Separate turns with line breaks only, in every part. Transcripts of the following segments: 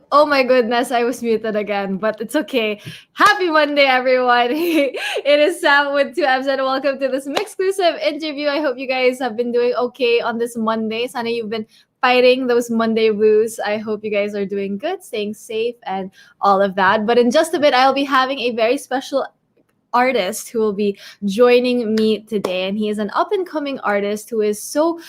Oh my goodness, I was muted again, but it's okay. Happy Monday, everyone. It is Sam with two M's, and welcome to this MYXclusive interview. I hope you guys have been doing okay on this Monday. Sana, you've been fighting those Monday blues. I hope you guys are doing good, staying safe, and all of that. But in just a bit, I'll be having a very special artist who will be joining me today, and he is an up and coming artist who is so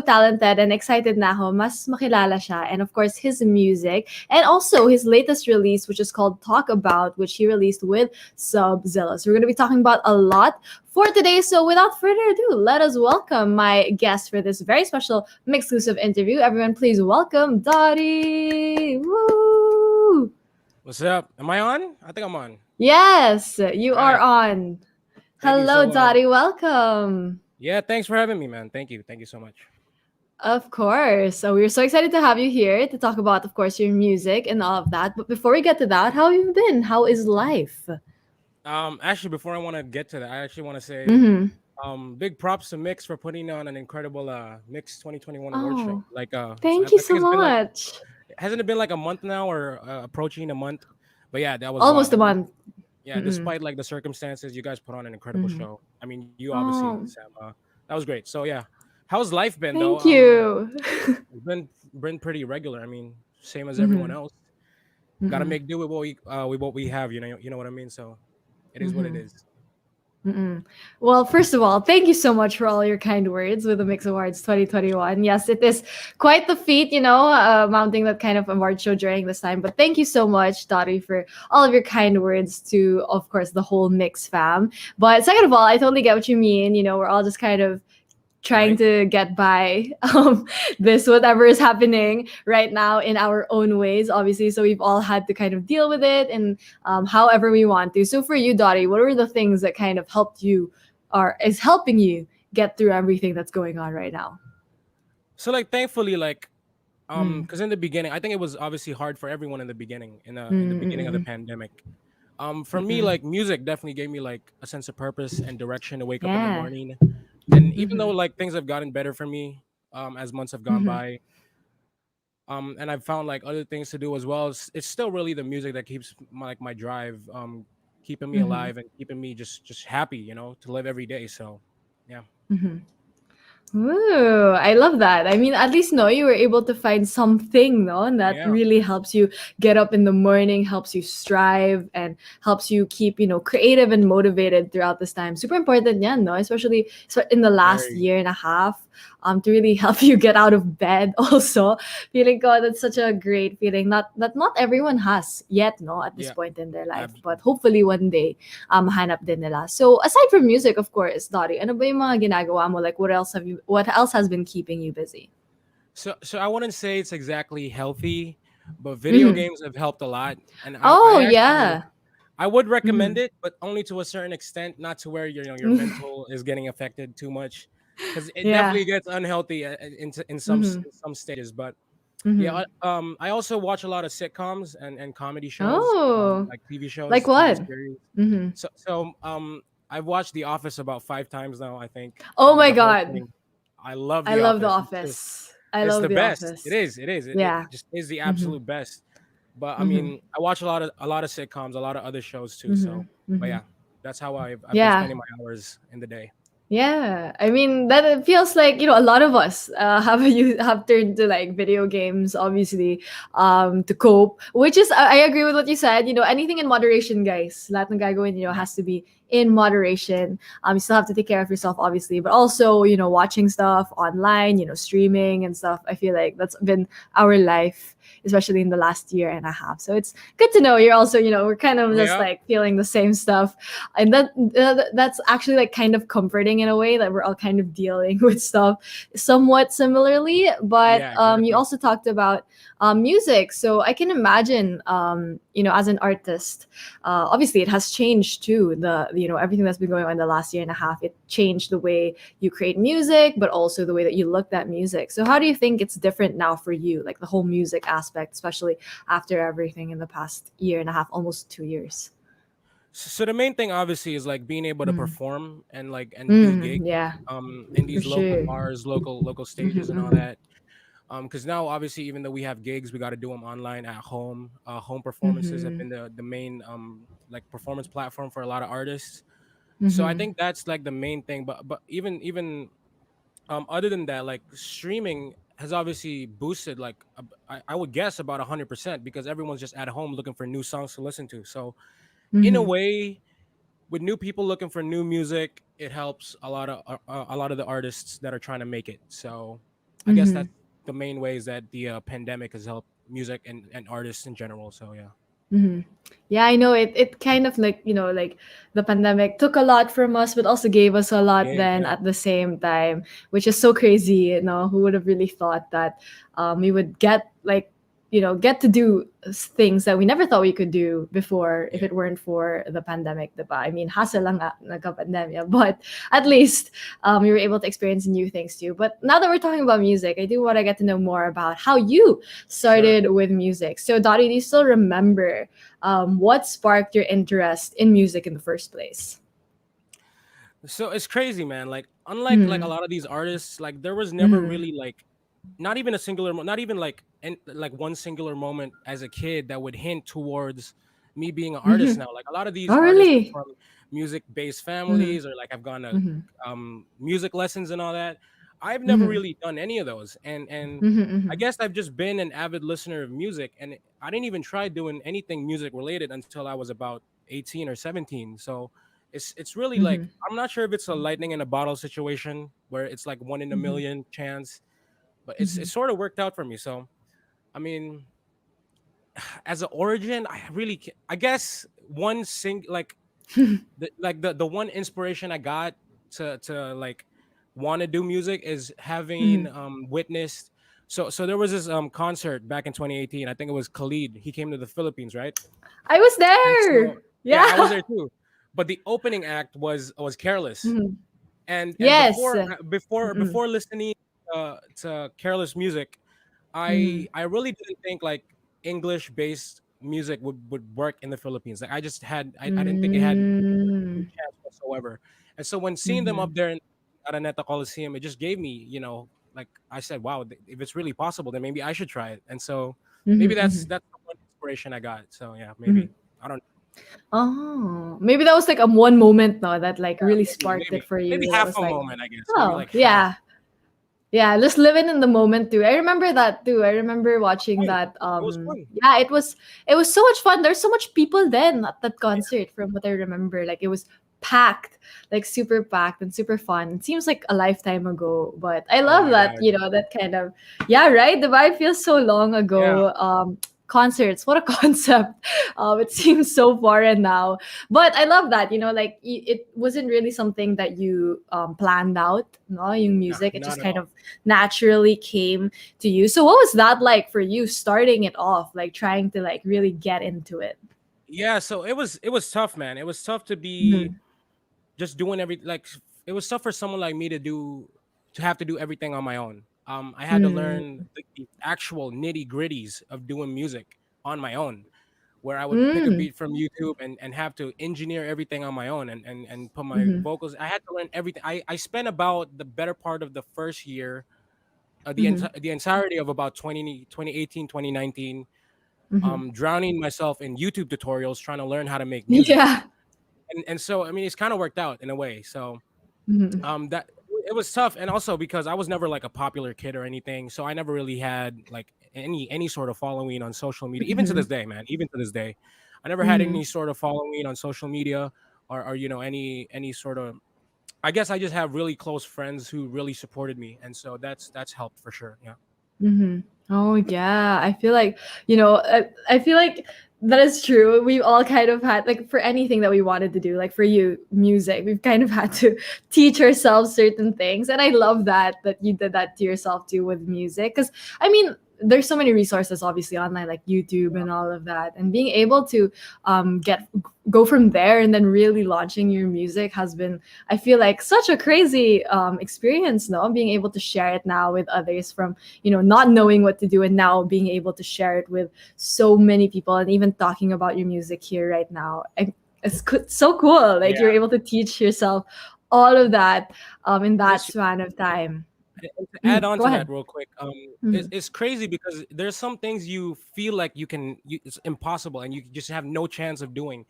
talented, and excited na ako mas makilala siya, and of course his music, and also his latest release, which is called Talk About, which he released with Subzilla. So we're going to be talking about a lot for today. So without further ado, let us welcome my guest for this very special exclusive interview. Everyone, please welcome Dotty. Woo!
What's up? Am I on? I think I'm on.
Yes, you
All
are
right.
on.
Thank you.
Hello, Dotty. Welcome.
Yeah, thanks for having me, man. Thank you. Thank you so much.
Of course. So we're so excited to have you here to talk about, of course, your music and all of that. But before we get to that, how have you been? How is life?
Actually, before I want to get to that, I actually want to say,
Mm-hmm.
big props to Mix for putting on an incredible Mix 2021 award show.
Oh,
Like, I
thank you
think
so
it's been like,
much.
hasn't it been like a month now or approaching a month? But yeah, that was wild.
Almost a
And
month.
yeah,
Mm-mm.
despite like the circumstances, you guys put on an incredible
Mm-hmm.
show. I mean, you obviously,
Oh,
Sam, that was great. So yeah, how's life been though?
thank you.
It's been pretty regular. I mean, same as everyone
Mm-hmm.
else. Got to
Mm-mm.
make do with what we have. You know what I mean. So it is what it
Mm-hmm.
is.
Mm-mm. Well, first of all, thank you so much for all your kind words with the Mix Awards 2021. Yes, it is quite the feat, mounting that kind of award show during this time. But thank you so much, Dottie, for all of your kind words to, of course, the whole Mix fam. But second of all, I totally get what you mean. We're all just kind of trying
Right?
to get by this whatever is happening right now in our own ways, obviously, so we've all had to kind of deal with it, and however we want to. So for you, Dottie, what were the things that kind of helped you or is helping you get through everything that's going on right now?
So like, thankfully, like,
Mm.
because in the beginning, I think it was obviously hard for everyone in the beginning, in the
Mm,
beginning of the
mm,
pandemic. For me,
mm.
like, music definitely gave me like a sense of purpose and direction to wake up in the
Yeah.
morning. And even though
Mm-hmm.
like things have gotten better for me, as months have gone
Mm-hmm.
by, and I've found like other things to do as well. It's still really the music that keeps my drive, keeping me
Mm-hmm.
alive and keeping me just happy, to live every day. So, yeah,
Mm-hmm. Ooh, I love that. I mean, at least no, you were able to find something, no, and that
yeah,
really helps you get up in the morning, helps you strive, and helps you keep, creative and motivated throughout this time. Super important, yeah, no, especially in the last
very,
year and a half, to really help you get out of bed. Also, feeling God, that's such a great feeling. Not everyone has yet, no, at this
yeah,
point in their life, but
absolutely.
hopefully one day hanap din nila. So aside from music, of course, Dottie, ano ba yung mga ginagawa mo? Like what else has been keeping you busy?
So I wouldn't say it's exactly healthy, but video
Mm-hmm.
games have helped a lot, and
Oh
I actually
yeah.
I would recommend
Mm-hmm.
it, but only to a certain extent, not to where your mental is getting affected too much, because it
Yeah.
definitely gets unhealthy
Mm-hmm.
in some stages. But yeah,
Mm-hmm.
I also watch a lot of sitcoms and comedy shows,
Oh.
like TV
Like
shows, TV
what?
series.
Mm-hmm.
I've watched The Office about 5 times now. I think
Oh my
the whole
god.
thing. I love
I
The
love The
Office.
Office. I
It's
love
the
The
best. It
Office.
is. It is. It
Yeah.
just is the
Mm-hmm.
absolute best. But I
Mm-hmm.
mean, I watch a lot of sitcoms, a lot of other shows too.
Mm-hmm.
So, but
Mm-hmm.
yeah, that's how I've been
Yeah.
spending my hours in the day.
Yeah, I mean that it feels like a lot of us have turned to like video games, obviously, to cope. Which is I agree with what you said. Anything in moderation, guys. Lahat ng gagawin
Yeah.
has to be in moderation. You still have to take care of yourself, obviously, but also watching stuff online, streaming and stuff. I feel like that's been our life, especially in the last year and a half. So it's good to know you're also we're kind of just
Yeah.
like feeling the same stuff, and that's actually like kind of comforting in a way that we're all kind of dealing with stuff somewhat similarly. But
Yeah.
you
Exactly.
also talked about music, so I can imagine, as an artist, obviously it has changed too. The everything that's been going on in the last year and a half, it changed the way you create music, but also the way that you looked at music. So how do you think it's different now for you, like the whole music aspect, especially after everything in the past year and a half, almost 2 years?
So the main thing obviously is like being able to
Mm.
perform and do gigs
Yeah,
in
for
these local
sure.
bars, local
Mm-hmm,
stages and all
mm-hmm.
that. Because now obviously even though we have gigs, we got to do them online at home. Home performances have
Mm-hmm.
been the main like performance platform for a lot of artists. So I
Mm-hmm.
think that's like the main thing. But even other than that, like streaming has obviously boosted like I would guess about 100% because everyone's just at home looking for new songs to listen to. So in a
Mm-hmm.
way, with new people looking for new music, it helps a lot of the artists that are trying to make it. So I guess
Mm-hmm.
that's the main ways that the pandemic has helped music and artists in general. So yeah,
Mm-hmm. Yeah, I know it kind of like, like the pandemic took a lot from us, but also gave us a lot
gave
then
yeah,
at the same time, which is so crazy. Who would have really thought that we would get like, get to do things that we never thought we could do before if
yeah,
it weren't for the pandemic, diba? I mean, hassle lang nga, nagka-pandemya, but at least we were able to experience new things too. But now that we're talking about music, I do want to get to know more about how you
sure.
started with music. So, Dottie, do you still remember what sparked your interest in music in the first place?
So it's crazy, man. Like unlike like a
Mm-hmm.
lot of these artists, like there was never
Mm-hmm.
really like not even a singular not even like like one singular moment as a kid that would hint towards me being an artist
Mm-hmm.
now. Like a lot of these
Oh,
artists are
really?
from music based
Mm-hmm.
families or like have gone to
Mm-hmm.
music lessons and all that. I've never
Mm-hmm.
really done any of those. And I
Mm-hmm.
guess I've just been an avid listener of music, and I didn't even try doing anything music related until I was about 18 or 17. So it's really like
Mm-hmm.
I'm not sure if it's a lightning in a bottle situation where it's like one in a
Mm-hmm.
million chance, but
Mm-hmm.
it's sort of worked out for me. So I mean, as an origin, I guess one sing the one inspiration I got to like want to do music is having
Mm-hmm.
witnessed. So there was this concert back in 2018. I think it was Khalid. He came to the Philippines, right?
I was
And
there.
so yeah, I was
Yeah.
there too. But the opening act was Careless.
Mhm.
And
Yes.
before listening to Careless music,
Mm-hmm.
I really didn't think like English based music would work in the Philippines. Like I didn't think it had any
Mm-hmm.
chance whatsoever. And so when seeing them
Mm-hmm.
up there in Araneta Coliseum, it just gave me, like I said, wow, if it's really possible, then maybe I should try it. And so maybe
Mm-hmm.
that's the one inspiration I got. So yeah,
Mm-hmm.
maybe I don't
Oh, maybe that was like a one moment now that like really sparked it for
maybe
you. That
half
was
a
like,
moment, I guess. Maybe
oh
like half.
yeah, yeah, just living in the moment too. I remember that too. I remember watching
Fun.
that.
It was fun.
Yeah, it was so much fun. There's so much people then at that concert from what I remember. Like it was packed, like super packed and super fun. It seems like a lifetime ago, but I
Oh
love
my
that,
god.
that kind of, yeah, right? The vibe feels so long
Yeah.
ago. Concerts, what a concept. It seems so foreign now, but I love that, like it wasn't really something that you planned out, no, yung
No,
music. It
not
just
at
kind
all.
of naturally came to you. So what was that like for you starting it off, like trying to like really get into it?
Yeah, so it was tough, man. It was tough to be
Mhm.
just doing it was tough for someone like me to have to do everything on my own. I had to learn
Mm.
the actual nitty-gritties of doing music on my own, where I would pick a
Mm.
beat from YouTube and have to engineer everything on my own and put my
Mhm.
vocals. I had to learn everything. I spent about the better part of the first year,
Mhm.
the entirety of about 2018 2019,
Mhm.
drowning myself in YouTube tutorials trying to learn how to make music.
Yeah.
And so I mean it's kind of worked out in a way. So
Mhm.
that it was tough, and also because I was never like a popular kid or anything, so I never really had like any sort of following on social media. Even to this
Mhm.
day, man, even to this day, I never had
Mhm.
any sort of following on social media or any sort of. I guess I just have really close friends who really supported me, and so that's helped for sure. Yeah.
Mhm. Oh yeah, I feel like I feel like that is true. We've all kind of had like for anything that we wanted to do, like for you, music. We've kind of had to teach ourselves certain things, and I love that you did that to yourself too with music. Because I mean, there's so many resources obviously online, like YouTube and all of that, and being able to get go from there and then really launching your music has been, I feel like, such a crazy experience. No, being able to share it now with others from not knowing what to do and now being able to share it with so many people and even talking about your music here right now. So cool. Like you're
Yeah.
able to teach yourself all of that in that
This
span of time.
And to add on
Go
to that
ahead.
real quick,
Mhm.
it's crazy because there's some things you feel like it's impossible and you just have no chance of doing,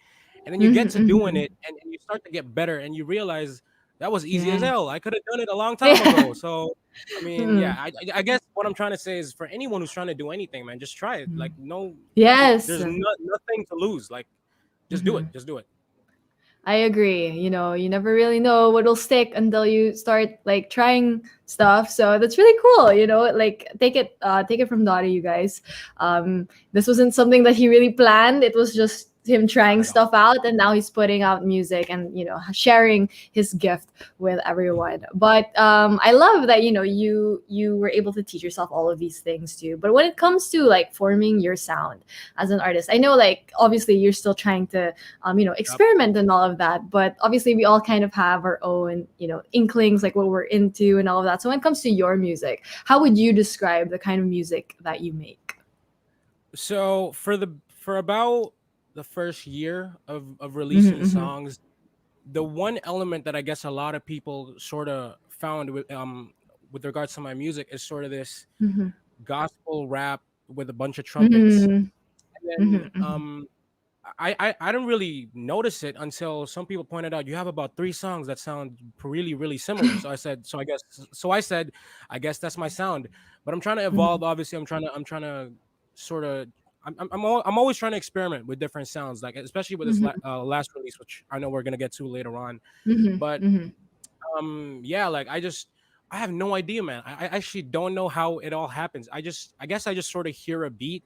and then you get
Mhm,
to doing
mhm.
it and you start to get better and you realize that was easy as
Yeah.
hell. I could have done it a long time
Yeah.
ago. So, I mean, yeah,
Mm.
I guess what I'm trying to say is for anyone who's trying to do anything, man, just try it. Like,
Mm.
no,
Yes.
there's nothing to lose. Like, just do it.
Mhm.
Just do it.
I agree. You know, you never really know what'll stick until you start like trying stuff. So that's really cool. You know, like take it from Dotty, you guys. This wasn't something that he really planned. It was just him
Not
trying
at all.
stuff out, and now he's putting out music and sharing his gift with everyone. But I love that you were able to teach yourself all of these things too. But when it comes to like forming your sound as an artist, I know like obviously you're still trying to
Yep.
experiment and all of that. But obviously, we all kind of have our own, inklings, like what we're into and all of that. So when it comes to your music, how would you describe the kind of music that you make?
So for about the first year of releasing
Mm-hmm,
songs, the one element that I guess a lot of people sort of found with regards to my music is sort of this
mm-hmm,
gospel rap with a bunch of trumpets.
mm-hmm,
And then
mm-hmm,
I didn't really notice it until some people pointed out you have about three songs that sound really really similar. So I said I guess that's my sound. But I'm trying to
mm-hmm,
evolve. Obviously, I'm trying to sort of I'm always trying to experiment with different sounds, like especially with this
mm-hmm,
last release, which I know we're gonna get to later on.
mm-hmm,
But
mm-hmm,
yeah, like I have no idea, man. I actually don't know how it all happens. I guess I just sort of hear a beat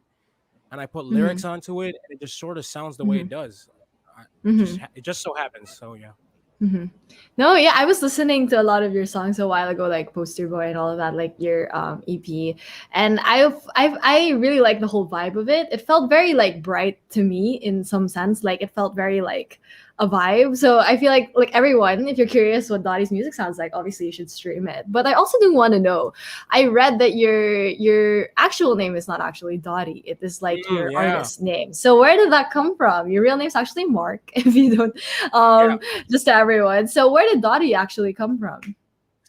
and I put
mm-hmm,
lyrics onto it, and it just sort of sounds the way
mm-hmm,
it does.
mm-hmm.
It just so happens. So yeah.
Mm-hmm. No, yeah, I was listening to a lot of your songs a while ago, like Poster Boy and all of that, like your EP, and I really like the whole vibe of it. It felt very like bright to me in some sense, like it felt very like a vibe. So I feel like everyone, if you're curious what Dottie's music sounds like, obviously you should stream it. But I also do want to know. I read that your actual name is not actually Dottie; it is like your
Yeah,
artist name. So where did that come from? Your real name's actually Mark. If you don't
yeah.
just to everyone. So where did Dottie actually come from?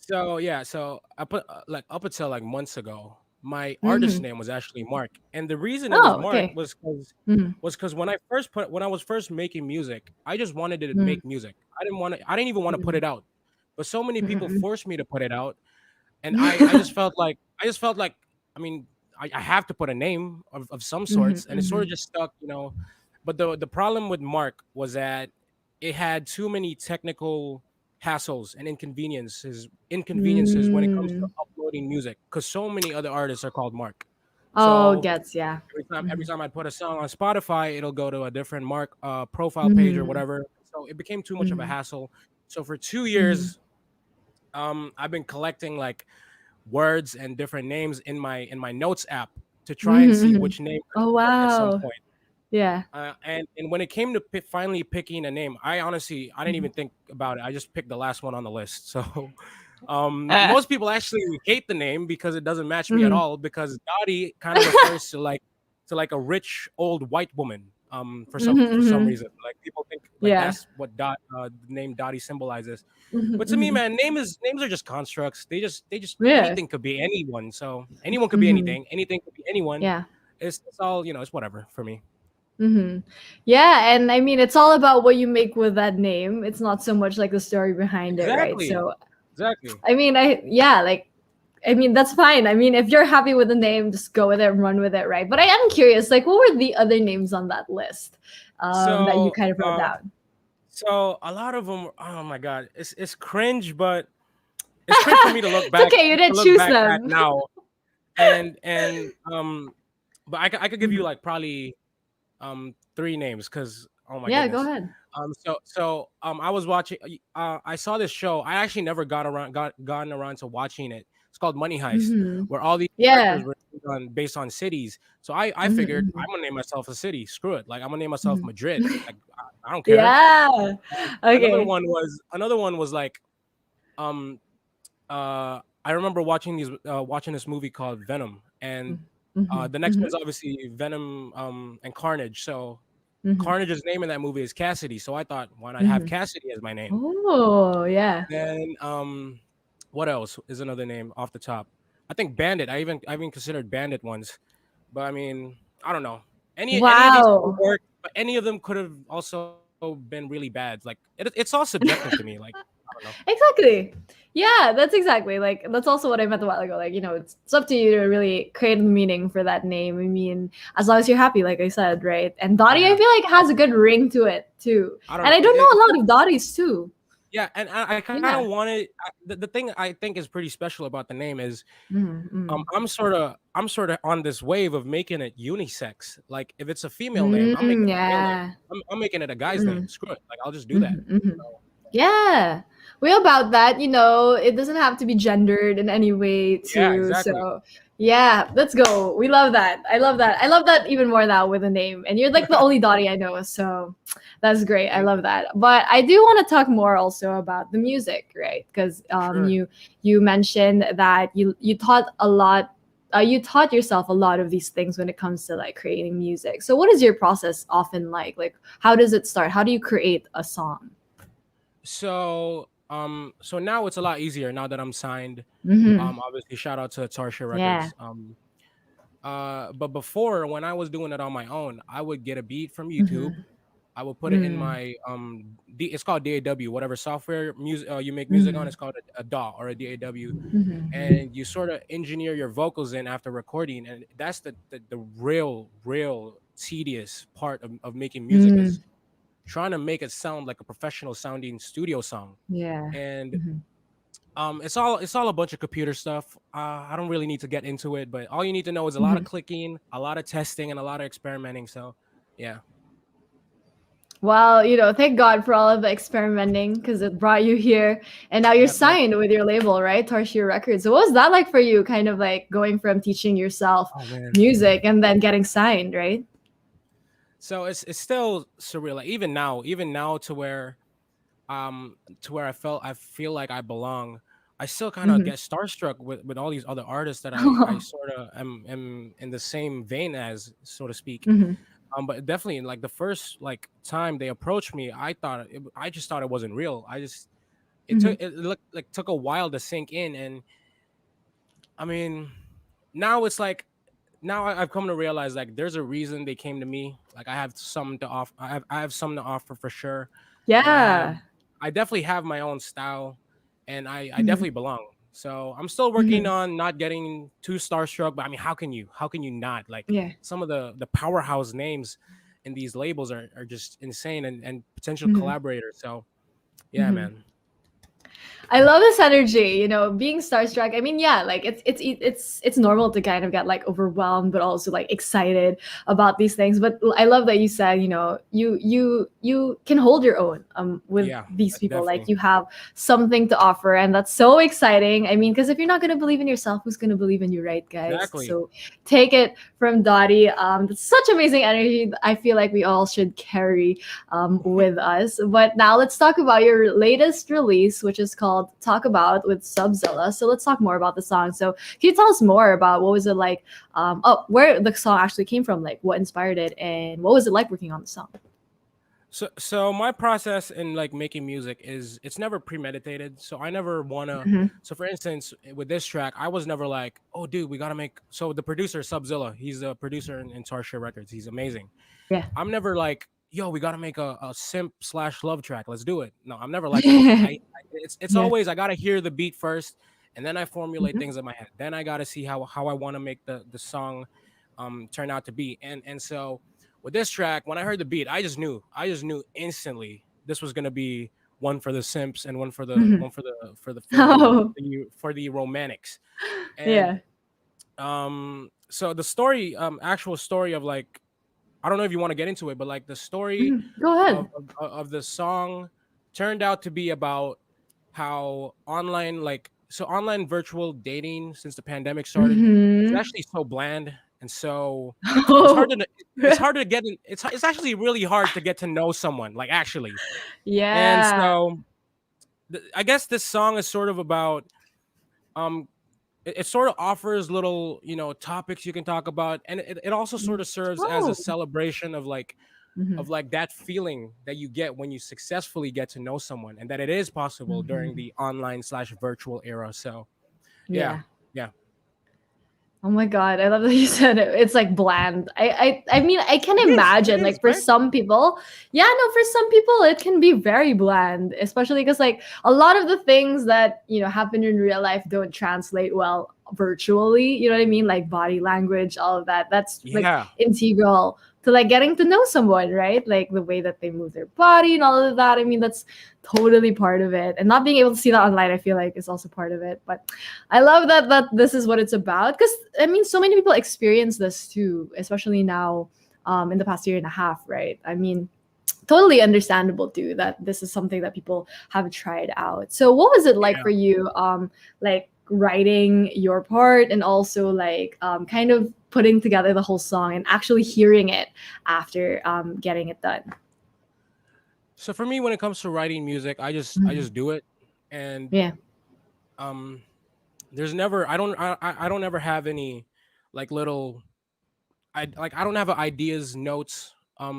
So yeah, so I put like up until like months ago, my artist
Mm-hmm.
name was actually Mark, and the reason it was
Oh,
Mark
okay. Mm-hmm.
was because when I was first making music, I just wanted to
Mm-hmm.
make music. I didn't even want to put it out, but so many people
Mm-hmm.
forced me to put it out, and I just felt like I mean I have to put a name of some sorts, and it sort
Mm-hmm.
of just stuck, you know. But the problem with Mark was that it had too many technical hassles and inconveniences when it comes to
Mm-hmm.
uploading music because so many other artists are called Mark.
Oh,
So
gets yeah.
every
Mm-hmm.
time I put a song on Spotify, it'll go to a different Mark profile page or
Mm-hmm.
whatever. So it became too much of a
Mm-hmm.
hassle. So for 2
Mm-hmm.
years, I've been collecting like words and different names in my notes app to try and see
Mm-hmm.
which name could
Oh
work at some
wow.
point.
Yeah.
And when it came to finally picking a name, I honestly I didn't
Mm-hmm.
even think about it. I just picked the last one on the list. So
Uh,
most people actually hate the name because it doesn't match me at
mm-hmm.
all. Because Dottie kind of refers to like a rich old white woman.
Mm-hmm.
For some
Mm-hmm.
reason, like people think like
Yeah.
that's what the name Dottie symbolizes. But
Mm-hmm.
to me,
Mm-hmm.
man, names are just constructs. They just
Yeah.
anything could be anyone. So anyone could be
Mm-hmm.
anything. Anything could be anyone.
Yeah.
It's all you know. It's whatever for me.
Mm-hmm. Yeah, and I mean, it's all about what you make with that name. It's not so much like the story behind it, right?
Exactly.
So,
Exactly.
I mean, I mean, that's fine. I mean, if you're happy with the name, just go with it and run with it, right? But I am curious, like, what were the other names on that list that you
So,
kind of wrote down?
so a lot of them. Oh my god, it's cringe, but it's cringe for me
It's okay, you
to
didn't
look
choose
back at
them.
now. And but I could give you
Mhm.
like probably three names because oh my
Yeah, go
goodness.
ahead.
I was watching. I saw this show. I actually never gotten around to watching it. It's called Money Heist,
Hmm.
where all these characters
Yeah.
were based on cities. So I figured
Hmm.
I'm gonna name myself a city. Screw it. Like I'm gonna name myself
Hmm.
Madrid. Like I don't care.
Yeah. Okay.
Another one was like um I remember watching this movie called Venom, and
Hmm.
the next
Hmm.
one's obviously Venom and Carnage. So
Hmm.
Carnage's name in that movie is Cassidy. So I thought, why not have
Hmm.
Cassidy as my name?
Oh, yeah.
Then What else is another name off the top? I think Bandit. I even considered Bandit once, but I mean, I don't know. Any of these could have
Wow.
worked, but any of them could have also been really bad. Like it's all subjective to me. Like I don't know.
Exactly. Yeah, that's exactly like that's also what I meant a while ago. Like, it's up to you to really create a meaning for that name. I mean, as long as you're happy, like I said, right? And Dottie, I
Yeah,
feel like has a good ring to it too.
I don't
And
know.
I don't know a lot of Dotties too.
Yeah, and I kind of
Yeah.
wanted the thing I think is pretty special about the name is
Mm-hmm.
I'm sort of on this wave of making it unisex. Like if it's a female name, I'm making it a male name.
Yeah.
I'm making it a guy's name.
Mm-hmm.
Screw it. Like I'll just do that.
Mm-hmm.
So,
Yeah. We're about that, it doesn't have to be gendered in any way
yeah,
too.
exactly.
So yeah, let's go. We love that. I love that. I love that even more now with a name. And you're like the only Dottie I know, so that's great. I
Thank
love
you.
that. But I do want to talk more also about the music, right? Because
Sure.
you mentioned that you taught a lot. You taught yourself a lot of these things when it comes to like creating music. So what is your process often like? Like how does it start? How do you create a song?
So now it's a lot easier now that I'm signed.
Mm-hmm.
Obviously shout out to Tarsha
Yeah.
Records. But before when I was doing it on my own, I would get a beat from YouTube.
Mhm.
I will put it in
Mm.
my it's called DAW, whatever software music you make music on.
Mhm.
It's called a DAW or a DAW,
Mhm.
and you sort of engineer your vocals in after recording, and that's the real tedious part of making music is
Mm.
trying to make it sound like a professional sounding studio song.
Yeah.
And
Mhm.
it's all a bunch of computer stuff. I don't really need to get into it, but all you need to know is a lot of
Mhm.
clicking, a lot of testing, and a lot of experimenting. So yeah.
Well, thank God for all of the experimenting because it brought you here, and now you're
Yep.
signed with your label, right? Tarshia Records. So, what was that like for you? Kind of like going from teaching yourself
Oh man.
music and then getting signed, right?
So it's still surreal. Like even now to where I feel like I belong. I still kind of
Hmm.
get starstruck with all these other artists that I sort of am in the same vein as, so to speak.
Hmm.
But definitely like the first like time they approached me, I just thought it wasn't real.
Hmm.
It looked like took a while to sink in, and I mean now it's like now I've come to realize like there's a reason they came to me. Like I have something to offer. I have something to offer for sure, and
Yeah.
I definitely have my own style, and I
Hmm.
definitely belong. So I'm still working
Hmm.
on not getting too starstruck. But I mean, how can you not? Like
Yeah.
some of the powerhouse names in these labels are just insane and potential
Hmm.
collaborators. So yeah,
Hmm.
man.
I love this energy, being starstruck. I mean, yeah, like it's normal to kind of get like overwhelmed, but also like excited about these things. But I love that you said, you can hold your own with
Yeah,
these people. Like
definitely.
you have something to offer, and that's so exciting. I mean, because if you're not gonna believe in yourself, who's gonna believe in you, right, guys?
Exactly.
So take it from Dottie. That's such amazing energy. I feel like we all should carry with us. But now let's talk about your latest release, which is called Talk About with Subzilla. So let's talk more about the song. So can you tell us more about what was it like? Where the song actually came from, like what inspired it, and what was it like working on the song?
So my process in like making music is it's never premeditated. So I never wanna.
Hmm.
So for instance, with this track, I was never like, oh dude, we gotta make. So the producer Subzilla, he's a producer in Tarsha Records. He's amazing.
Yeah.
I'm never like, yo, we gotta make a simp slash love track. Let's do it. No, I'm never like that. It's
Yeah.
always I gotta hear the beat first, and then I formulate
Mhm.
things in my head. Then I gotta see how I want to make the song turn out to be. And so with this track, when I heard the beat, I just knew instantly this was gonna be one for the simps and one for the
Mhm.
one
Oh,
for the romantics. And
yeah.
so the story, actual story of like, I don't know if you want to get into it, but like the story
Mhm. Go
of
ahead.
of the song turned out to be about how online virtual dating since the pandemic started is
Hmm.
actually so bland, and so it's
Oh,
hard to it's hard to get in, it's actually really hard to get to know someone, like, actually. And
yeah.
so I guess this song is sort of about um it sort of offers little topics you can talk about, and it also sort of serves as a
Oh.
celebration of like
Mm-hmm.
of like that feeling that you get when you successfully get to know someone, and that it is possible during
Mm-hmm.
the online slash virtual era. So yeah,
Yeah.
yeah,
Oh my God, I love that you said it. It's like bland. I mean, I can
it
imagine
is,
like for
right?
some people, yeah, no, for some people it can be very bland, especially because like a lot of the things that, happen in real life don't translate well virtually. You know what I mean? Like body language, all of that. That's like
Yeah,
integral to like getting to know someone, right? Like the way that they move their body and all of that. I mean, that's totally part of it. And not being able to see that online, I feel like is also part of it. But I love that this is what it's about because I mean, so many people experience this too, especially now, in the past year and a half, right? I mean, totally understandable too that this is something that people have tried out. So, what was it like
yeah.
for you, like writing your part and also like kind of putting together the whole song and actually hearing it after getting it done?
So for me, when it comes to writing music, I
Mhm.
just do it, and
Yeah.
um, there's never I don't ever have any like little I don't have an ideas notes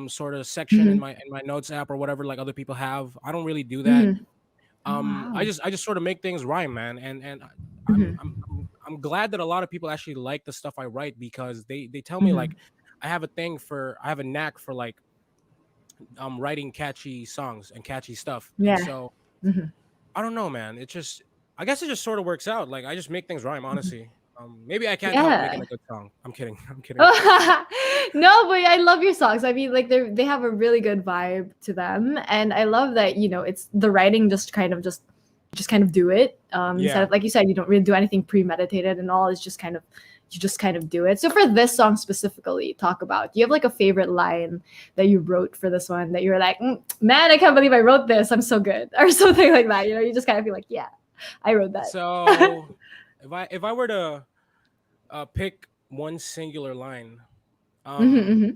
sort of section
Hmm.
in my notes app or whatever like other people have. I don't really do that.
Hmm. Oh, wow.
I just sort of make things rhyme, man, and
Hmm.
I'm glad that a lot of people actually like the stuff I write because they tell me
Hmm.
like I have a knack for like writing catchy songs and catchy stuff, and
Yeah.
so
Hmm.
I don't know, man. It just I guess it just sort of works out. Like I just make things rhyme, honestly. Maybe I can't help
Yeah.
making a good song. I'm kidding. I'm kidding.
No, but I love your songs. I mean, like they have a really good vibe to them, and I love that it's the writing just kind of do it. Instead
Yeah.
of like you said, you don't really do anything premeditated and all. It's just kind of you just kind of do it. So for this song specifically, talk about. Do you have like a favorite line that you wrote for this one that you were like, man, I can't believe I wrote this. I'm so good, or something like that. You just kind of feel like, yeah, I wrote that.
So if I were to pick one singular line,
Hmm.
um,
Hmm.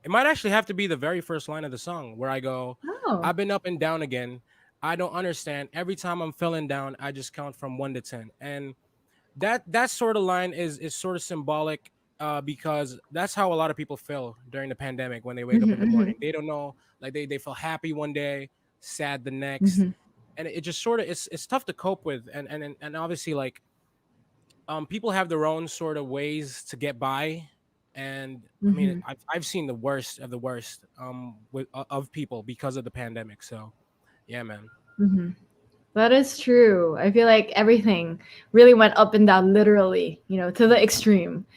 it might actually have to be the very first line of the song where I go,
Oh.
"I've been up and down again. I don't understand. Every time I'm feeling down, I just count from 1 to 10." And that sort of line is sort of symbolic because that's how a lot of people feel during the pandemic when they wake up in the
Hmm.
morning. They don't know, like they feel happy one day, sad the next,
Hmm.
and it just sort of it's tough to cope with, and obviously like people have their own sort of ways to get by, and I mean
Hmm.
I've seen the worst of the worst with of people because of the pandemic. So yeah, man.
Hmm. That is true. I feel like everything really went up and down, literally, to the extreme,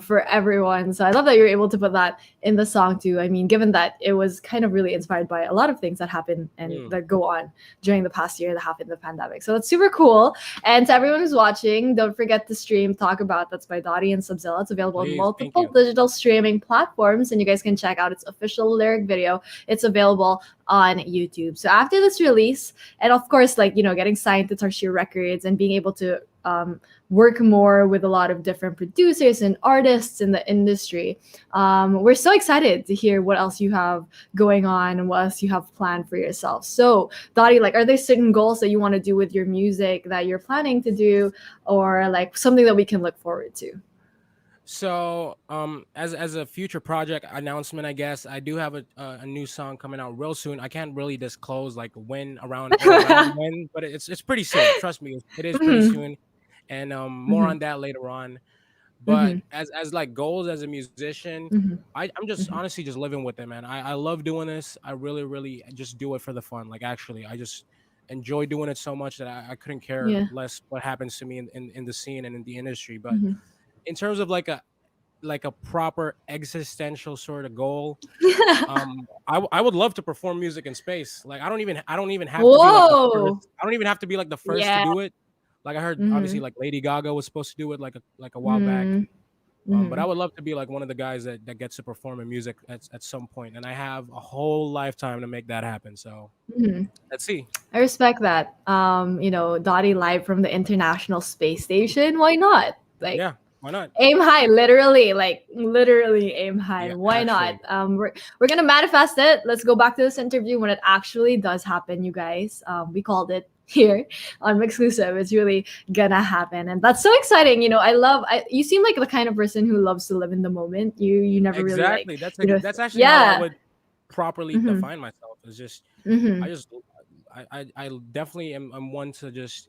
for everyone. So I love that you're able to put that in the song too. I mean, given that it was kind of really inspired by a lot of things that happen and
Mm,
that go on during the past year that happened in the pandemic. So that's super cool. And to everyone who's watching, don't forget to stream Talk About. That's by Dotty and Subzilla. It's available on
please, thank
multiple
you.
digital streaming platforms, and you guys can check out its official lyric video. It's available on YouTube. So after this release, and of course like getting signed to Tarshir Records and being able to work more with a lot of different producers and artists in the industry, we're so excited to hear what else you have going on and what else you have planned for yourself. So Dottie, like, are there certain goals that you want to do with your music that you're planning to do, or like something that we can look forward to?
So, as a future project announcement, I guess I do have a new song coming out real soon. I can't really disclose like when around when, but it's pretty soon. Trust me, it is pretty
Hmm.
soon, and more
Hmm.
on that later on. But
Hmm.
as like goals as a musician,
Hmm.
I'm just
Hmm.
honestly just living with it, man. I love doing this. I really just do it for the fun. Like actually, I just enjoy doing it so much that I couldn't care
Yeah.
less what happens to me in the scene and in the industry. But
Hmm.
in terms of like a proper existential sort of goal, I would love to perform music in space. Like I don't even have to be like the
Whoa.
first. I don't even have to be like the first to
Yeah.
do it. Like I heard obviously
Hmm.
like Lady Gaga was supposed to do it like a while back.
Hmm.
But I
Hmm.
would love to be like one of the guys that gets to perform in music at some point, and I have a whole lifetime to make that happen. So
Hmm.
let's see.
I respect that. Dottie live from the International Space Station. Why not? Like,
Yeah, why not?
aim high, literally, like literally aim high.
Yeah,
Why not?
actually.
We're gonna manifest it. Let's go back to this interview when it actually does happen, you guys. We called it here on MYXclusive. It's really gonna happen, and that's so exciting. You seem like the kind of person who loves to live in the moment. You never really like,
Exactly.
you know,
That's actually how I
yeah.
would. properly
Mm-hmm.
define myself. It's just
Mm-hmm.
I just I definitely am one to just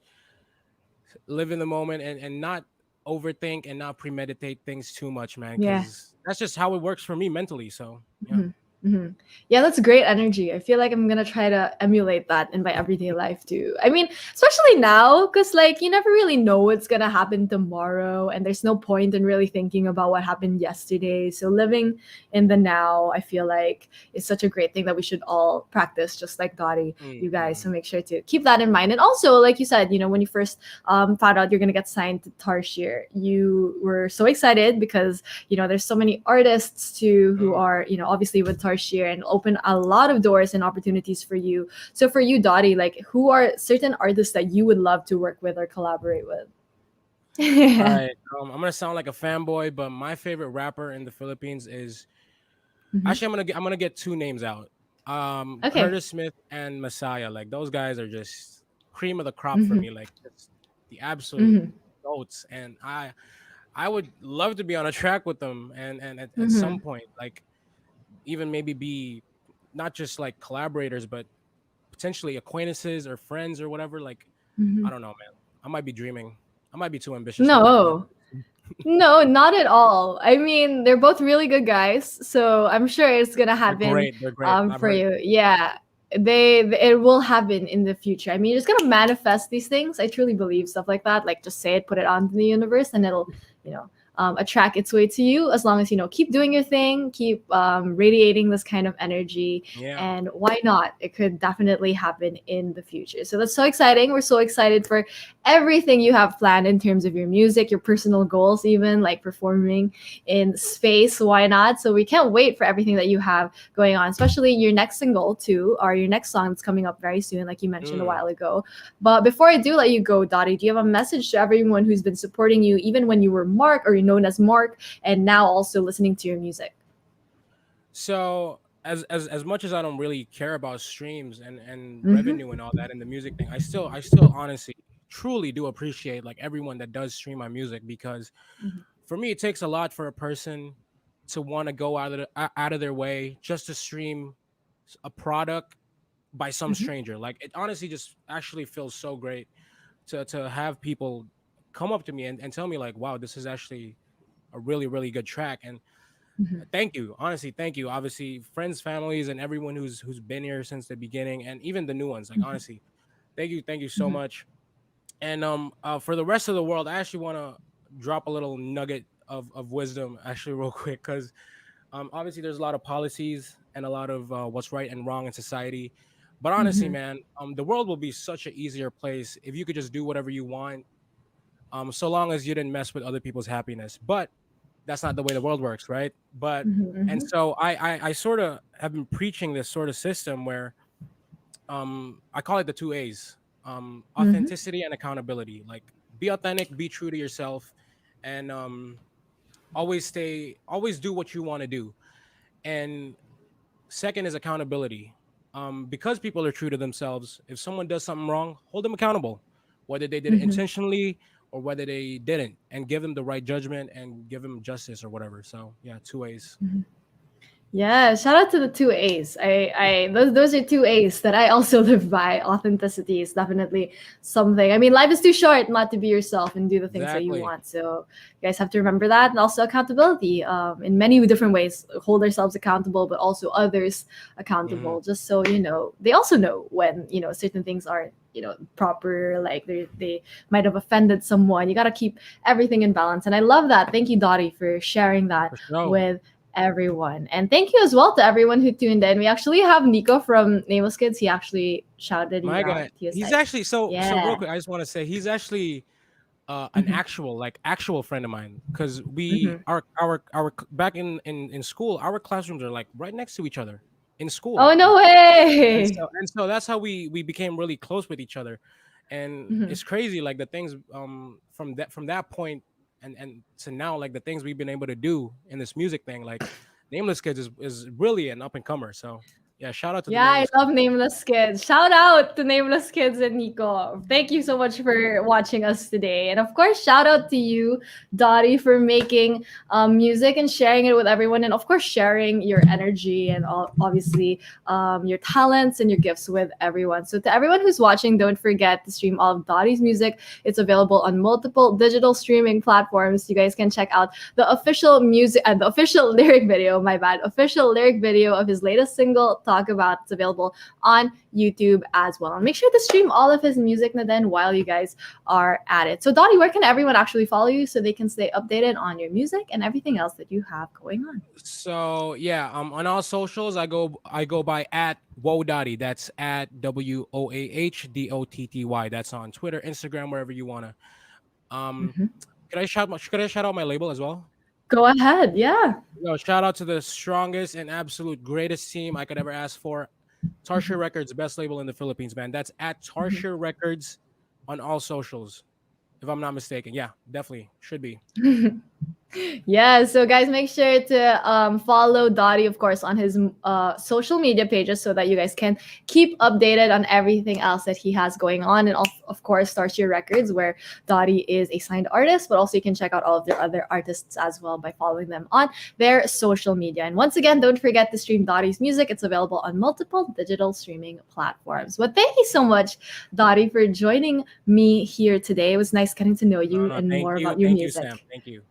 live in the moment and not overthink and not premeditate things too much, man,
Yeah.
because that's just how it works for me mentally. So yeah.
Mhm, mhm. Yeah, that's great energy. I feel like I'm gonna try to emulate that in my everyday life too. I mean, especially now, because like you never really know what's gonna happen tomorrow, and there's no point in really thinking about what happened yesterday. So living in the now, I feel like is such a great thing that we should all practice, just like Dottie, you guys. So
Mm-hmm.
make sure to keep that in mind. And also, like you said, when you first found out you're gonna get signed to Tarsier, you were so excited because there's so many artists too who are obviously with Tarsier and open a lot of doors and opportunities for you. So for you, Dottie, like who are certain artists that you would love to work with or collaborate with?
All
Yeah.
right. I'm gonna sound like a fanboy, but my favorite rapper in the Philippines is
Mhm.
actually I'm gonna get two names out.
Okay.
Curtis Smith and Messiah. Like those guys are just cream of the crop for
Hmm.
me. Like just the absolute
Hmm.
goats. And I would love to be on a track with them and at some
Hmm.
point, like even maybe be not just like collaborators, but potentially acquaintances or friends or whatever. Like I
Hmm.
don't know, man. I might be dreaming. I might be too ambitious for that, but
No. No, not at all. I mean, they're both really good guys, so I'm sure it's gonna
they're
happen
great. They're great. I've
for
heard.
you. Yeah, it will happen in the future. I mean, you're just gonna manifest these things. I truly believe stuff like that. Like, just say it, put it onto the universe, and it'll, you know, attract its way to you. As long as keep doing your thing, keep radiating this kind of energy,
Yeah.
and why not? It could definitely happen in the future. So that's so exciting. We're so excited for everything you have planned in terms of your music, your personal goals, even like performing in space. Why not? So we can't wait for everything that you have going on, especially your next single too, or your next song that's coming up very soon, like you mentioned a
Mm.
while ago. But before I do let you go, Dottie, do you have a message to everyone who's been supporting you, even when you were Mark or you're known as Mark, and now also listening to your music?
So as much as I don't really care about streams and
Mm-hmm.
revenue and all that in the music thing, I still honestly truly do appreciate like everyone that does stream my music because
Mm-hmm.
for me it takes a lot for a person to want to go out of their way just to stream a product by some
Mm-hmm.
stranger. Like it honestly just actually feels so great to have people come up to me and tell me like, wow, this is actually a really, really good track. And
Mm-hmm.
thank you. Honestly, thank you. Obviously, friends, families, and everyone who's been here since the beginning, and even the new ones. Like honestly, thank you so
Mm-hmm.
much. And for the rest of the world, I actually want to drop a little nugget of wisdom, actually, real quick, because obviously there's a lot of policies and a lot of what's right and wrong in society. But honestly,
Mm-hmm.
man, the world will be such an easier place if you could just do whatever you want, so long as you didn't mess with other people's happiness. But that's not the way the world works, right? But and
Mm-hmm.
so I sort of have been preaching this sort of system where I call it the two A's,
Mm-hmm.
authenticity and accountability. Like be authentic, be true to yourself, and always do what you want to do. And second is accountability. Because people are true to themselves, if someone does something wrong, hold them accountable, whether they did it
Mm-hmm.
intentionally or whether they didn't, and give them the right judgment and give them justice or whatever. So yeah, two ways.
Mm-hmm. Yeah, shout out to the two A's. Those are two A's that I also live by. Authenticity is definitely something. I mean, life is too short not to be yourself and do the things that you
Exactly.
want. So you guys have to remember that, and also accountability. In many different ways, hold ourselves accountable, but also others
Hmm.
accountable. Just so they also know when certain things aren't proper. Like they might have offended someone. You got to keep everything in balance. And I love that. Thank you, Dottie, for sharing that
For sure.
with everyone. And thank you as well to everyone who tuned in. We actually have Nico from Nameless Kids. He actually shouted you
My
out.
guy,
He was
he's
like,
actually so real
yeah.
quick. I just want to say he's actually an
Mhm,
actual friend of mine because we
mhm.
our back in school, our classrooms are like right next to each other in school.
Oh, no
Like and
way.
so that's how we became really close with each other. And
Mhm,
it's crazy like the things from that point and to now, like the things we've been able to do in this music thing, like Nameless Kids is really an up and comer. So Yeah, shout out to the
Yeah, I
Nameless
love
Kids.
Nameless Kids. Shout out to Nameless Kids and Nico. Thank you so much for watching us today. And of course, shout out to you, Dottie, for making music and sharing it with everyone. And of course, sharing your energy and obviously your talents and your gifts with everyone. So to everyone who's watching, don't forget to stream all of Dottie's music. It's available on multiple digital streaming platforms. You guys can check out the official music and the official lyric video, my bad, official lyric video of his latest single, Talk About. It's available on YouTube as well. And make sure to stream all of his music na then while you guys are at it. So Dottie, where can everyone actually follow you so they can stay updated on your music and everything else that you have going on?
So yeah, on all socials, I go by at Wodotty. That's at WOAHDOTTY. That's on Twitter, Instagram, wherever you wanna. Um,
Mhm.
could I shout out my label as well?
Go ahead. Yeah.
Yo, shout out to the strongest and absolute greatest team I could ever ask for. Tarsha
Mhm.
Records, the best label in the Philippines, man. That's at Tarsha Records on all socials, if I'm not mistaken. Yeah, definitely should be.
Mhm. Yeah, so guys, make sure to follow Dottie, of course, on his social media pages so that you guys can keep updated on everything else that he has going on. And of course, Starshare Records, where Dottie is a signed artist, but also you can check out all of their other artists as well by following them on their social media. And once again, don't forget to stream Dottie's music. It's available on multiple digital streaming platforms. But thank you so much, Dottie, for joining me here today. It was nice getting to know
No,
you
no,
and more about your
thank you, Sam.
music.
Thank you.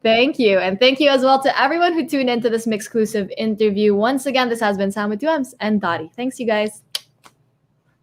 Thank you. And thank you as well to everyone who tuned into this MYXclusive interview. Once again, this has been Sam with 2Ms and Dottie. Thanks, you guys.